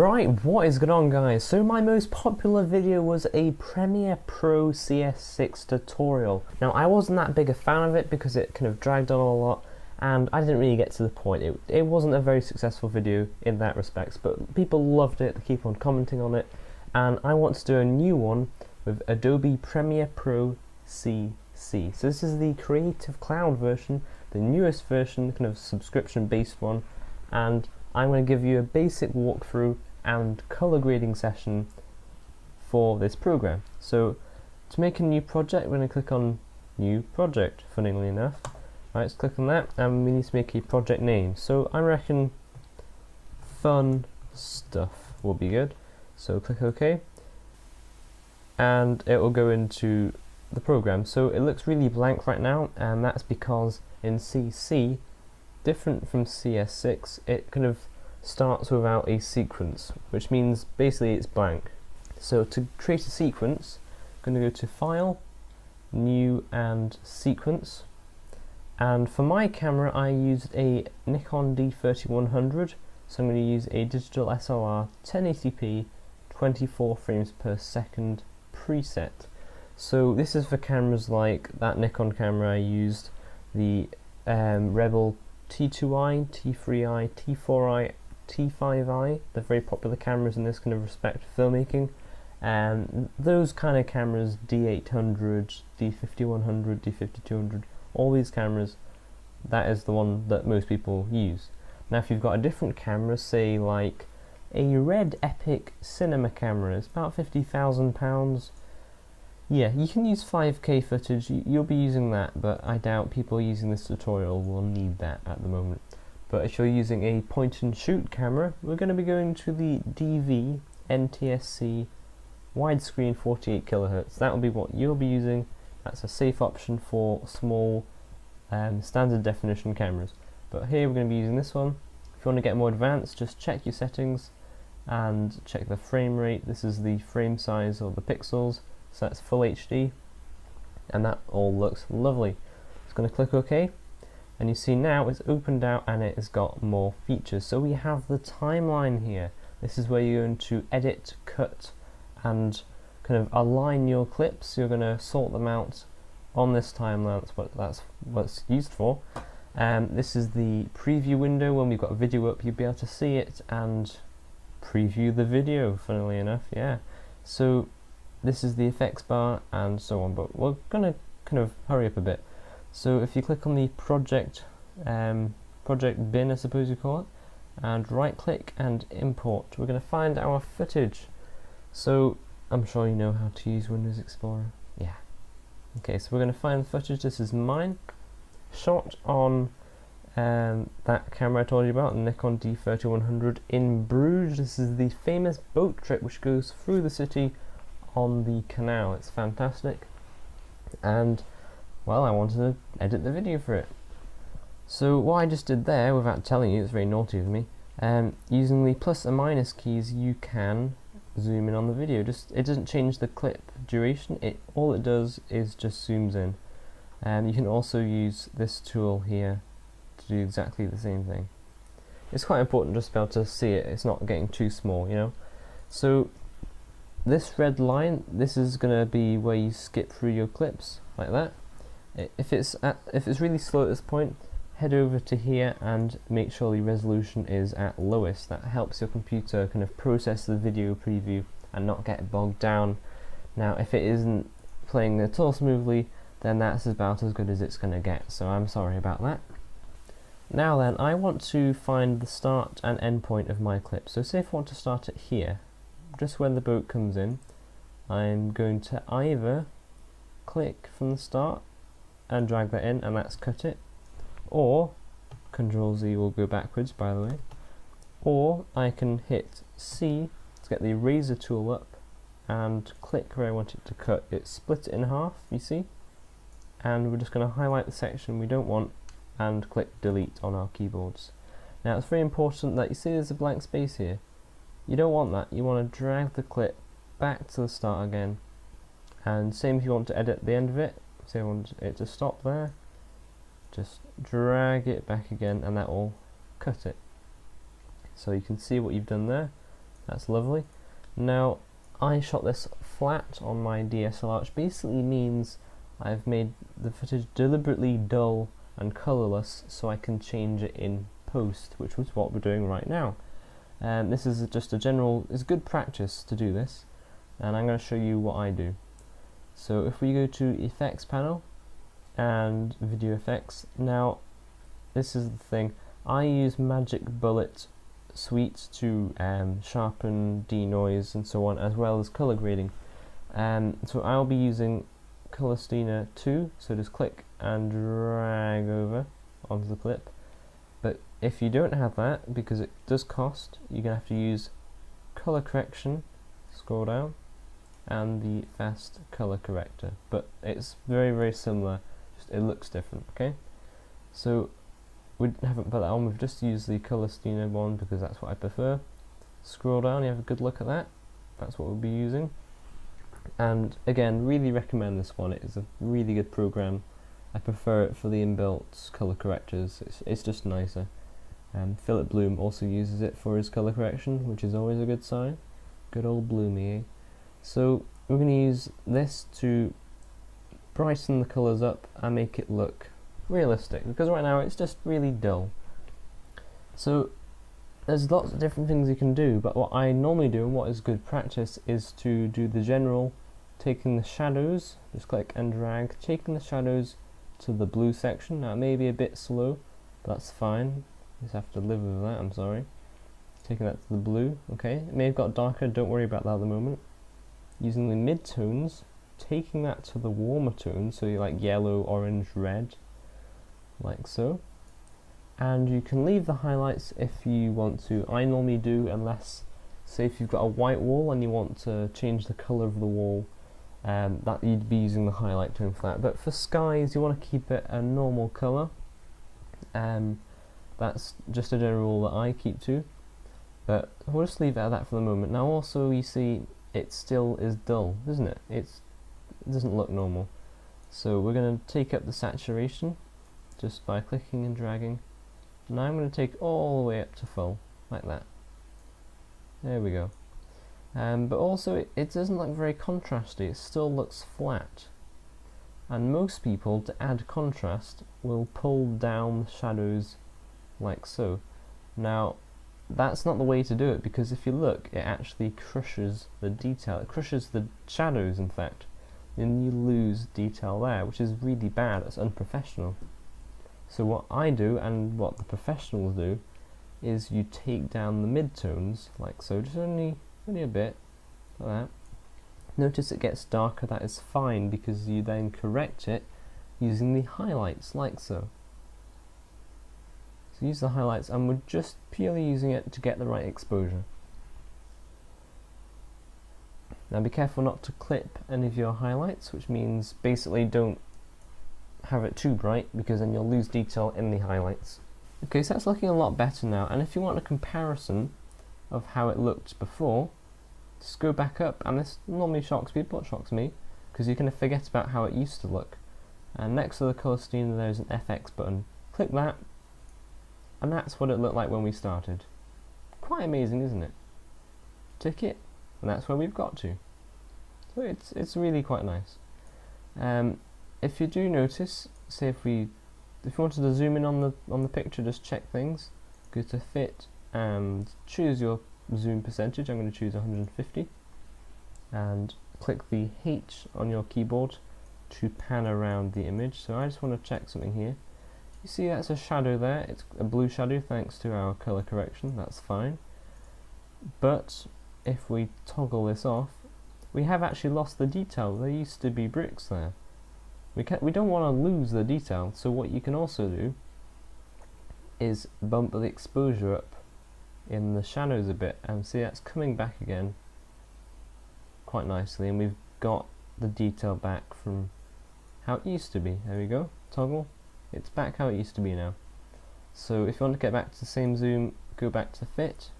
Right, what is going on, guys? So my most popular video was a Premiere Pro CS6 tutorial. Now I wasn't that big a fan of it because it kind of dragged on a lot and I didn't really get to the point. It wasn't a very successful video in that respect, but people loved it, they keep on commenting on it, and I want to do a new one with Adobe Premiere Pro CC. So this is the Creative Cloud version, the newest version, kind of subscription based one, and I'm going to give you a basic walkthrough and color grading session for this program. So to make a new project, we're going to click on New Project, funnily enough. Right, let's click on that, and we need to make a project name. So I reckon Fun Stuff will be good. So click OK, and it will go into the program. So it looks really blank right now, and that's because in CC, different from CS6, it kind of starts without a sequence, which means basically it's blank. So to create a sequence, I'm going to go to File, New and Sequence, and for my camera I used a Nikon D3100, so I'm going to use a digital SLR 1080p 24 frames per second preset. So this is for cameras like that Nikon camera I used, the Rebel T2i, T3i, T4i, T5i, they're very popular cameras in this kind of respect for filmmaking, and those kind of cameras, D800, D5100, D5200, all these cameras, that is the one that most people use. Now if you've got a different camera, say like a Red Epic cinema camera, it's about £50,000, yeah, you can use 5K footage, you'll be using that, but I doubt people using this tutorial will need that at the moment. But if you're using a point and shoot camera, we're going to be going to the DV NTSC widescreen 48 kHz. That will be what you'll be using. That's a safe option for small standard definition cameras. But here we're going to be using this one. If you want to get more advanced, just check your settings and check the frame rate. This is the frame size or the pixels. So that's full HD, and that all looks lovely. Just going to click OK, and you see now it's opened out and it has got more features. So we have the timeline here. This is where you're going to edit, cut, and kind of align your clips. You're going to sort them out on this timeline. That's what it's used for. This is the preview window. When we've got a video up, you'll be able to see it and preview the video, funnily enough, yeah. So this is the effects bar and so on, but we're going to kind of hurry up a bit. So if you click on the project bin, I suppose you call it, and right click and import, we're going to find our footage. So I'm sure you know how to use Windows Explorer, yeah. Okay, so we're going to find the footage. This is mine, shot on that camera I told you about, the Nikon D3100 in Bruges. This is the famous boat trip which goes through the city on the canal. It's fantastic, and well, I wanted to edit the video for it. So what I just did there, without telling you, it's very naughty of me, using the plus and minus keys you can zoom in on the video. It doesn't change the clip duration, all it does is just zooms in. You can also use this tool here to do exactly the same thing. It's quite important just to be able to see it, it's not getting too small, you know. So this red line, this is going to be where you skip through your clips, like that. If it's really slow at this point, head over to here and make sure the resolution is at lowest. That helps your computer kind of process the video preview and not get bogged down. Now if it isn't playing at all smoothly, then that's about as good as it's going to get, so I'm sorry about that. Now then, I want to find the start and end point of my clip. So say if I want to start it here, just when the boat comes in, I'm going to either click from the start and drag that in, and that's cut it, or Control Z will go backwards, by the way, or I can hit C to get the eraser tool up and click where I want it to cut. It split it in half, you see, and we're just going to highlight the section we don't want and click delete on our keyboards. Now it's very important that you see there's a blank space here. You don't want that. You want to drag the clip back to the start again, and same if you want to edit the end of it. Say I want it to stop there, just drag it back again and that will cut it. So you can see what you've done there. That's lovely. Now, I shot this flat on my DSLR, which basically means I've made the footage deliberately dull and colourless so I can change it in post, which was what we're doing right now. This is just it's good practice to do this, and I'm going to show you what I do. So if we go to Effects panel and Video Effects, now this is the thing, I use Magic Bullet Suite to sharpen, denoise and so on, as well as colour grading. So I'll be using Color Steiner 2, so just click and drag over onto the clip. But if you don't have that, because it does cost, you're going to have to use Color Correction, scroll down, and the Fast Color Corrector. But it's very, very similar, just it looks different, okay? So we haven't put that on, we've just used the Color Steiner one because that's what I prefer. Scroll down, you have a good look at that. That's what we'll be using. And again, really recommend this one. It is a really good program. I prefer it for the inbuilt color correctors. It's just nicer. Philip Bloom also uses it for his color correction, which is always a good sign. Good old Bloomy, eh? So we're going to use this to brighten the colors up and make it look realistic, because right now it's just really dull. So there's lots of different things you can do, but what I normally do and what is good practice is to do the general, taking the shadows, just click and drag, taking the shadows to the blue section. Now it may be a bit slow, but that's fine, you just have to live with that, I'm sorry. Taking that to the blue, okay, it may have got darker, don't worry about that at the moment. Using the mid-tones, taking that to the warmer tones, so you like yellow, orange, red, like so. And you can leave the highlights if you want to. I normally do, unless, say if you've got a white wall and you want to change the colour of the wall, that you'd be using the highlight tone for that. But for skies, you want to keep it a normal colour. That's just a general rule that I keep to. But we'll just leave it at that for the moment. Now also, you see, it still is dull, isn't it? It doesn't look normal. So we're going to take up the saturation just by clicking and dragging. Now I'm going to take all the way up to full, like that. There we go. But also it doesn't look very contrasty, it still looks flat. And most people, to add contrast, will pull down the shadows like so. Now that's not the way to do it, because if you look, it actually crushes the detail, it crushes the shadows in fact, and you lose detail there, which is really bad, it's unprofessional. So what I do, and what the professionals do, is you take down the mid-tones, like so, just only a bit, like that. Notice it gets darker, that is fine, because you then correct it using the highlights, like so. So use the highlights, and we're just purely using it to get the right exposure. Now be careful not to clip any of your highlights, which means basically don't have it too bright, because then you'll lose detail in the highlights. Okay, so that's looking a lot better now, and if you want a comparison of how it looked before, just go back up, and this normally shocks people, it shocks me, because you kind of forget about how it used to look. And next to the Color Steiner there's an FX button. Click that, and that's what it looked like when we started. Quite amazing, isn't it? Tick it, and that's where we've got to. So it's really quite nice. If you do notice, say if you wanted to zoom in on the picture, just check things, go to fit and choose your zoom percentage. I'm going to choose 150 and click the H on your keyboard to pan around the image. So I just want to check something here. You see that's a shadow there, it's a blue shadow thanks to our color correction, that's fine. But if we toggle this off, we have actually lost the detail. There used to be bricks there. We don't want to lose the detail, so what you can also do is bump the exposure up in the shadows a bit, and see that's coming back again quite nicely, and we've got the detail back from how it used to be. There we go, toggle, it's back how it used to be now. So if you want to get back to the same zoom, go back to fit,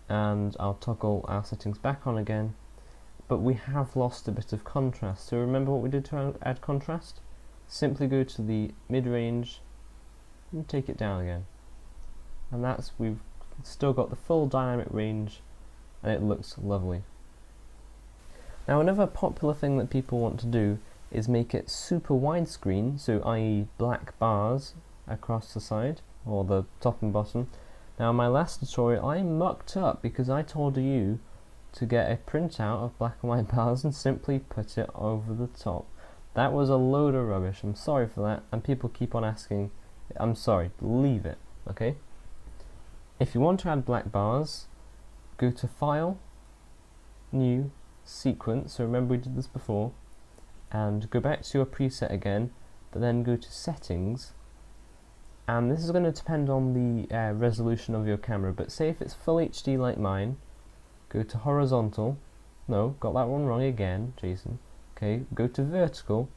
and I'll toggle our settings back on again. But we have lost a bit of contrast, so remember what we did to add contrast? Simply go to the mid-range and take it down again, and we've still got the full dynamic range and it looks lovely. Now another popular thing that people want to do is make it super widescreen, so i.e. black bars across the side, or the top and bottom. Now in my last tutorial I mucked up because I told you to get a printout of black and white bars and simply put it over the top. That was a load of rubbish, I'm sorry for that, and people keep on asking. I'm sorry, leave it, okay? If you want to add black bars, go to File, New, Sequence, so remember we did this before, and go back to your preset again, but then go to Settings, and this is going to depend on the resolution of your camera, but say if it's Full HD like mine, go to Horizontal, no, got that one wrong again, Jason, okay, go to Vertical,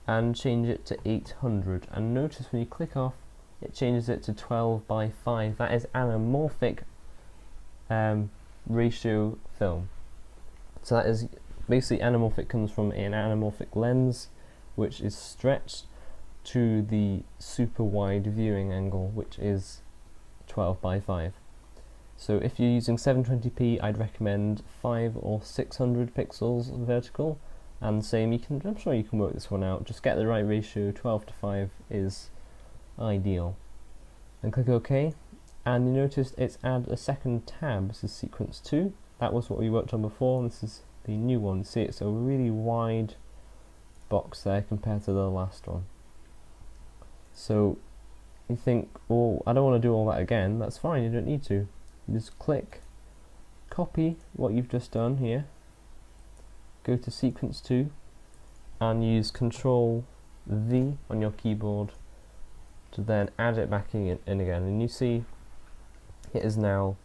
and change it to 800, and notice when you click off, it changes it to 12:5, that is anamorphic ratio film. So that is basically anamorphic comes from an anamorphic lens which is stretched to the super wide viewing angle, which is 12:5. So if you're using 720p, I'd recommend 500 or 600 pixels vertical, and same, I'm sure you can work this one out, just get the right ratio, 12:5 is ideal. And click OK, and you notice it's add a second tab. This is sequence 2, that was what we worked on before, and this is the new one. See, it's a really wide box there compared to the last one. So you think, well, I don't want to do all that again. That's fine, you don't need to. You just click, copy what you've just done here, go to sequence 2 and use Control V on your keyboard to then add it back in again, and you see it is now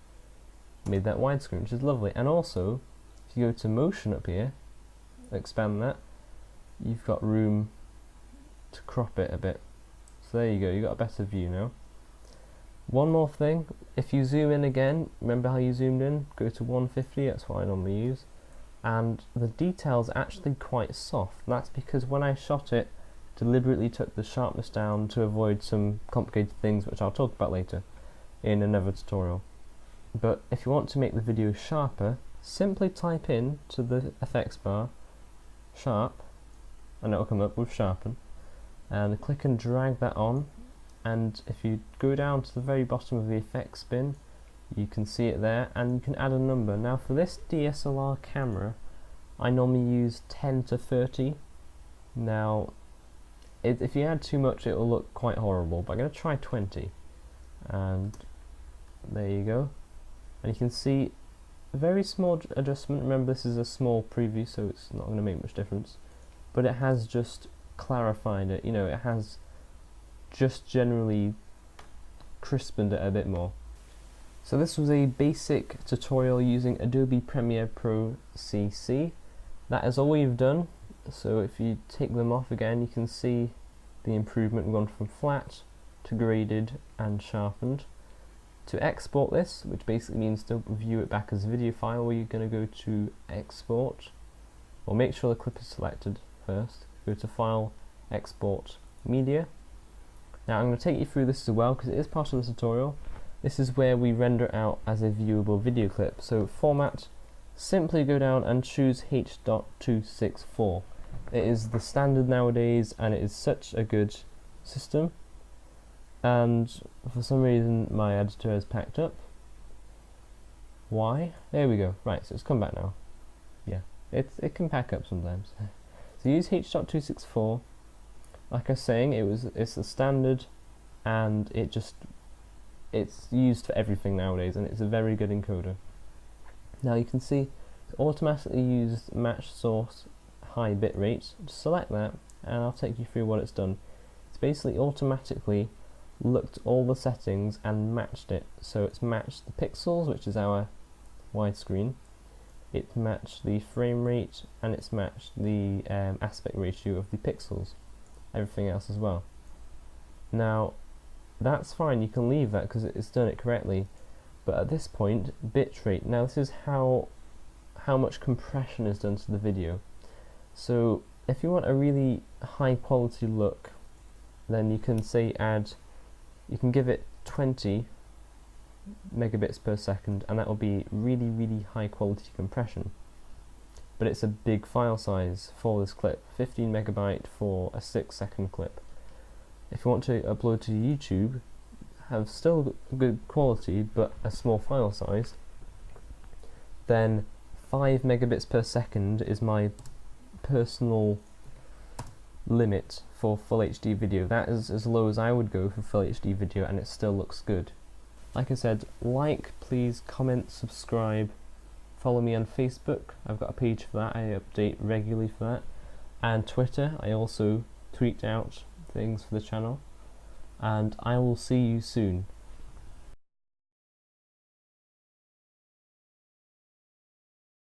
made that widescreen, which is lovely. And also if you go to motion up here, expand that, you've got room to crop it a bit. So there you go, you've got a better view now. One more thing, if you zoom in again, remember how you zoomed in? Go to 150, that's what I normally use. And the detail's actually quite soft. That's because when I shot it, deliberately took the sharpness down to avoid some complicated things which I'll talk about later in another tutorial. But if you want to make the video sharper, simply type in to the effects bar sharp, and it'll come up with sharpen, and click and drag that on, and if you go down to the very bottom of the effects bin, you can see it there, and you can add a number. Now for this DSLR camera I normally use 10 to 30. Now if you add too much it will look quite horrible, but I'm going to try 20, and there you go. And you can see a very small adjustment. Remember, this is a small preview, so it's not going to make much difference, but it has just clarified it, you know, it has just generally crispened it a bit more. So this was a basic tutorial using Adobe Premiere Pro CC. That is all we've done. So if you take them off again, you can see the improvement. We've gone from flat to graded and sharpened. To export this, which basically means to view it back as a video file, where you're going to go to Export, or make sure the clip is selected first. Go to File, Export, Media. Now I'm going to take you through this as well because it is part of the tutorial. This is where we render out as a viewable video clip. So format, simply go down and choose H.264. It is the standard nowadays and it is such a good system. And for some reason my editor has packed up. Why? There we go. Right, so it's come back now. Yeah, it can pack up sometimes. So use H.264. Like I was saying, it's the standard, and it's used for everything nowadays, and it's a very good encoder. Now you can see it's automatically used match source high bit rate. Just select that, and I'll take you through what it's done. It's basically automatically looked all the settings and matched it. So it's matched the pixels, which is our widescreen, it's matched the frame rate, and it's matched the aspect ratio of the pixels, everything else as well. Now that's fine, you can leave that because it's done it correctly, but at this point, bitrate. Now this is how much compression is done to the video. So if you want a really high quality look, then you can say you can give it 20 megabits per second, and that will be really high quality compression. But it's a big file size for this clip, 15 megabyte for a 6-second clip. If you want to upload to YouTube, have still good quality but a small file size, then 5 megabits per second is my personal limit for full HD video. That is as low as I would go for full HD video, and it still looks good. Like I said, please comment, subscribe, follow me on Facebook. I've got a page for that, I update regularly for that, and Twitter. I also tweet out things for the channel, and I will see you soon.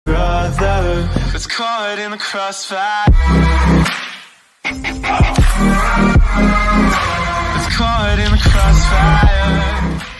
Brother, it's caught in the crossfire. It's caught in the crossfire.